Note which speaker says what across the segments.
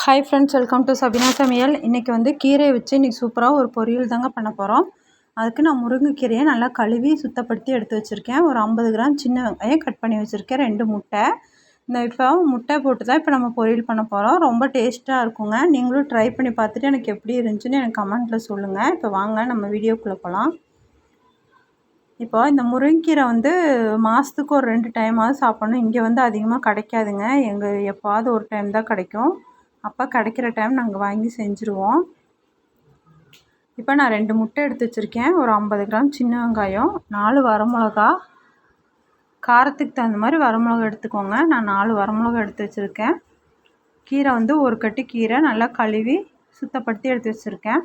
Speaker 1: Hi friends, welcome to Sabina சமையல். இன்றைக்கி வந்து கீரையை வச்சு இன்றைக்கி சூப்பராக ஒரு பொரியல் தாங்க பண்ண போகிறோம். அதுக்கு நான் முருங்கைக்கீரையை நல்லா கழுவி சுத்தப்படுத்தி எடுத்து வச்சுருக்கேன். ஒரு 50 கிராம் சின்ன வெங்காயம் கட் பண்ணி வச்சுருக்கேன், 2 முட்டை. இப்போ முட்டை போட்டு தான் இப்போ நம்ம பொரியல் பண்ண போகிறோம். ரொம்ப டேஸ்ட்டாக இருக்குங்க. நீங்களும் ட்ரை பண்ணி பார்த்துட்டு எனக்கு எப்படி இருந்துச்சுன்னு எனக்கு கமெண்ட்டில் சொல்லுங்கள். இப்போ வாங்க நம்ம வீடியோக்குள்ளே போகலாம். இப்போ இந்த முருங்கைக்கீரை வந்து மாதத்துக்கு ஒரு 2 டைமாவது சாப்பிட்ணும். இங்கே வந்து அதிகமாக கிடைக்காதுங்க. எப்பாவது ஒரு டைம் தான் கிடைக்கும். அப்போ கிடைக்கிற டைம் நாங்கள் வாங்கி செஞ்சுருவோம். இப்போ நான் 2 முட்டை எடுத்து வச்சுருக்கேன், ஒரு 50 கிராம் சின்ன வெங்காயம், 4 வரமிளகா, காரத்துக்கு தகுந்த மாதிரி வரமிளகா எடுத்துக்கோங்க. நான் 4 வரமிளகா எடுத்து வச்சுருக்கேன். கீரை வந்து ஒரு கட்டு கீரை நல்லா கழுவி சுத்தப்படுத்தி எடுத்து வச்சுருக்கேன்.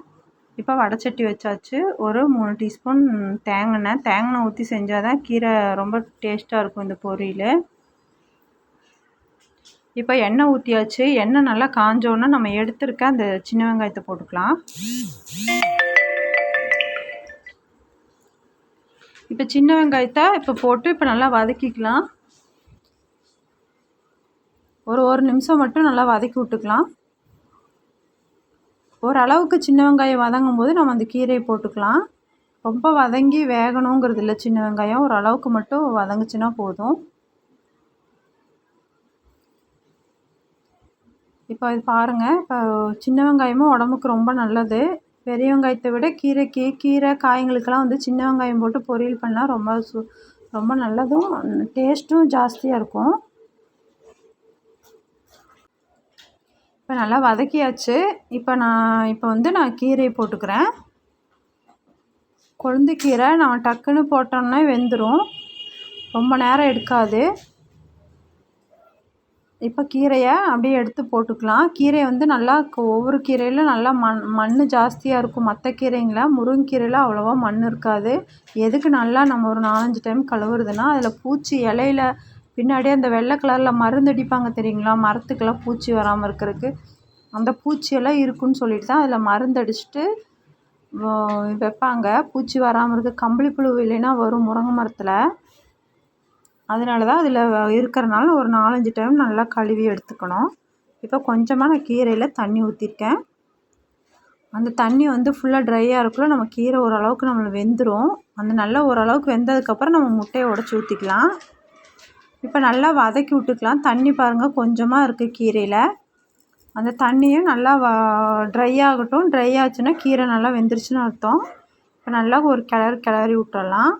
Speaker 1: இப்போ வடைச்சட்டி வச்சாச்சு. ஒரு 3 டீஸ்பூன் தேங்காய் ஊற்றி செஞ்சால் தான் கீரை ரொம்ப டேஸ்ட்டாக இருக்கும் இந்த பொரியல். இப்போ எண்ணெய் ஊற்றியாச்சு. எண்ணெய் நல்லா காஞ்சோன்னா நம்ம எடுத்துருக்க அந்த சின்ன வெங்காயத்தை போட்டுக்கலாம். இப்போ சின்ன வெங்காயத்தை இப்போ போட்டு இப்போ நல்லா வதக்கிக்கலாம். ஒரு நிமிஷம் மட்டும் நல்லா வதக்கி விட்டுக்கலாம். ஓரளவுக்கு சின்ன வெங்காயம் வதங்கும் போது நம்ம அந்த கீரையை போட்டுக்கலாம். ரொம்ப வதங்கி வேகணுங்கிறது இல்லை, சின்ன வெங்காயம் ஓரளவுக்கு மட்டும் வதங்குச்சுன்னா போதும். இப்போ இது பாருங்கள், இப்போ சின்ன வெங்காயமும் உடம்புக்கு ரொம்ப நல்லது. பெரிய வெங்காயத்தை விட கீரை காய்களுக்கெல்லாம் வந்து சின்ன வெங்காயம் போட்டு பொரியல் பண்ணால் ரொம்ப நல்லதும் டேஸ்ட்டும் ஜாஸ்தியாக இருக்கும். இப்போ நல்லா வதக்கியாச்சு. இப்போ நான் கீரையை போட்டுக்கிறேன். கொழுந்து கீரை நம்ம டக்குன்னு போட்டோம்னா வெந்துடும், ரொம்ப நேரம் எடுக்காது. இப்போ கீரையை அப்படியே எடுத்து போட்டுக்கலாம். கீரை வந்து நல்லா ஒவ்வொரு கீரையிலும் நல்லா மண் ஜாஸ்தியாக இருக்கும். மற்ற கீரைங்கள முருங்கைக்கீரையில் அவ்வளோவா மண் இருக்காது. எதுக்கு நல்லா நம்ம ஒரு 4-5 டைம் கழுவுறதுன்னா, அதில் பூச்சி இலையில பின்னாடியே அந்த வெள்ளை கலரில் மருந்து அடிப்பாங்க தெரியுங்களா, மரத்துக்கெல்லாம் பூச்சி வராமல் இருக்கிறதுக்கு. அந்த பூச்சியெல்லாம் இருக்குன்னு சொல்லிட்டு தான் அதில் மருந்து அடிச்சுட்டு வைப்பாங்க, பூச்சி வராமல் இருக்க. கம்பளி புழு இல்லைன்னா வரும் முருங்கை மரத்தில். அதனால தான் அதில் இருக்கிறனால ஒரு 4-5 டைம் நல்லா கழுவி எடுத்துக்கணும். இப்போ கொஞ்சமாக நான் கீரையில் தண்ணி ஊற்றிருக்கேன். அந்த தண்ணி வந்து ஃபுல்லாக ட்ரையாக இருக்குள்ள நம்ம கீரை ஓரளவுக்கு நம்மளுக்கு வெந்துடும். அந்த நல்லா ஓரளவுக்கு வெந்ததுக்கப்புறம் நம்ம முட்டையை உடச்சி ஊற்றிக்கலாம். இப்போ நல்லா வதக்கி விட்டுக்கலாம். தண்ணி பாருங்கள் கொஞ்சமாக இருக்குது கீரையில். அந்த தண்ணியும் நல்லா ட்ரை ஆகட்டும். ட்ரை ஆச்சுன்னா கீரை நல்லா வெந்துருச்சுன்னு அர்த்தம். இப்போ நல்லா ஒரு கிளறி விட்டுறலாம்.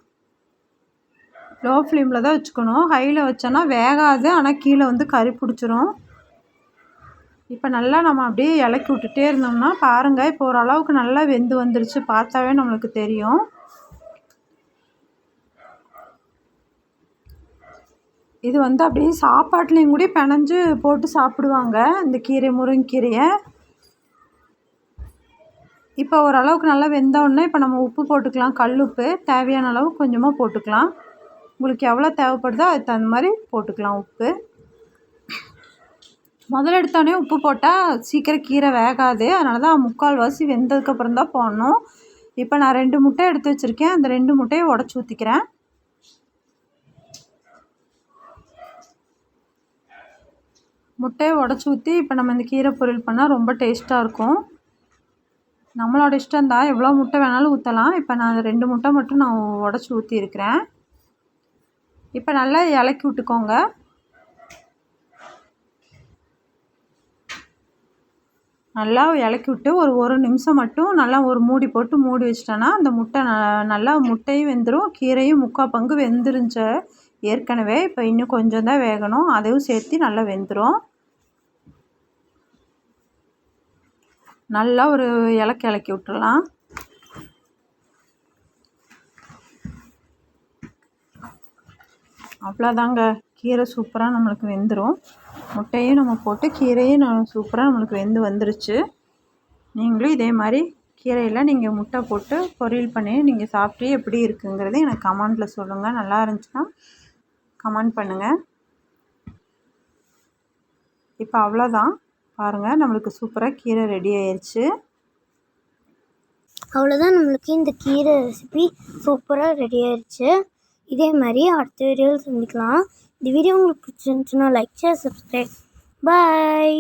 Speaker 1: லோ ஃப்ளேமில் தான் வச்சுக்கணும். ஹையில் வச்சோன்னா வேகாது, ஆனால் கீழே வந்து கறி பிடிச்சிரும். இப்போ நல்லா நம்ம அப்படியே இலக்கி விட்டுட்டே இருந்தோம்னா பாருங்கள், இப்போ ஓரளவுக்கு நல்லா வெந்து வந்துருச்சு. பார்த்தாவே நம்மளுக்கு தெரியும். இது வந்து அப்படியே சாப்பாட்லேயும் கூட பிணைஞ்சு போட்டு சாப்பிடுவாங்க இந்த முருங்கைக்கீரையை. இப்போ ஓரளவுக்கு நல்லா வெந்தோடனே இப்போ நம்ம உப்பு போட்டுக்கலாம். கல் உப்பு தேவையான அளவு கொஞ்சமாக போட்டுக்கலாம். உங்களுக்கு எவ்வளோ தேவைப்படுதோ அதுக்கு தகுந்த மாதிரி போட்டுக்கலாம் உப்பு. முதல்ல எடுத்தோடனே உப்பு போட்டால் சீக்கிரம் கீரை வேகாது. அதனால தான் 3/4 வெந்ததுக்கப்புறம் தான் போடணும். இப்போ நான் 2 முட்டை எடுத்து வச்சுருக்கேன். அந்த 2 முட்டையை உடச்சி ஊற்றிக்கிறேன். முட்டையை உடச்சி ஊற்றி இப்போ நம்ம இந்த கீரை பொரியல் பண்ணால் ரொம்ப டேஸ்ட்டாக இருக்கும். நம்மளோட இஷ்டம் தான், எவ்வளோ முட்டை வேணாலும் ஊற்றலாம். இப்போ நான் 2 முட்டை மட்டும் நான் உடச்சி ஊற்றிருக்கிறேன். இப்போ நல்லா இலக்கி விட்டுக்கோங்க. நல்லா இலக்கி விட்டு ஒரு நிமிஷம் மட்டும் நல்லா ஒரு மூடி போட்டு மூடி வச்சிட்டோன்னா அந்த முட்டை நல்லா முட்டையும் வெந்துடும், கீரையும் 3/4 பங்கு வெந்துருந்துச்சு ஏற்கனவே. இப்போ இன்னும் கொஞ்சம் தான் வேகணும், அதையும் சேர்த்து நல்லா வெந்துடும். நல்லா ஒரு இலக்கி விட்டுறலாம். அவ்வளோதாங்க, கீரை சூப்பராக நம்மளுக்கு வெந்துடும். முட்டையும் நம்ம போட்டு கீரையும் சூப்பராக நம்மளுக்கு வந்துருச்சு. நீங்களும் இதே மாதிரி கீரையில் நீங்கள் முட்டை போட்டு பொரியல் பண்ணி நீங்கள் சாப்பிட்டு எப்படி இருக்குங்கிறது எனக்கு கமெண்ட்டில் சொல்லுங்கள். நல்லா இருந்துச்சுன்னா கமெண்ட் பண்ணுங்கள். இப்போ அவ்வளோதான், பாருங்கள் நம்மளுக்கு சூப்பராக கீரை ரெடி ஆயிடுச்சு.
Speaker 2: அவ்வளோதான், நம்மளுக்கு இந்த கீரை ரெசிபி சூப்பராக ரெடி ஆயிடுச்சு. இதே மாதிரி அடுத்த வீடியோவில் சந்திக்கலாம். இந்த வீடியோ உங்களுக்கு பிடிச்சிருந்துச்சுன்னா லைக், ஷேர், சப்ஸ்கிரைப். பாய்.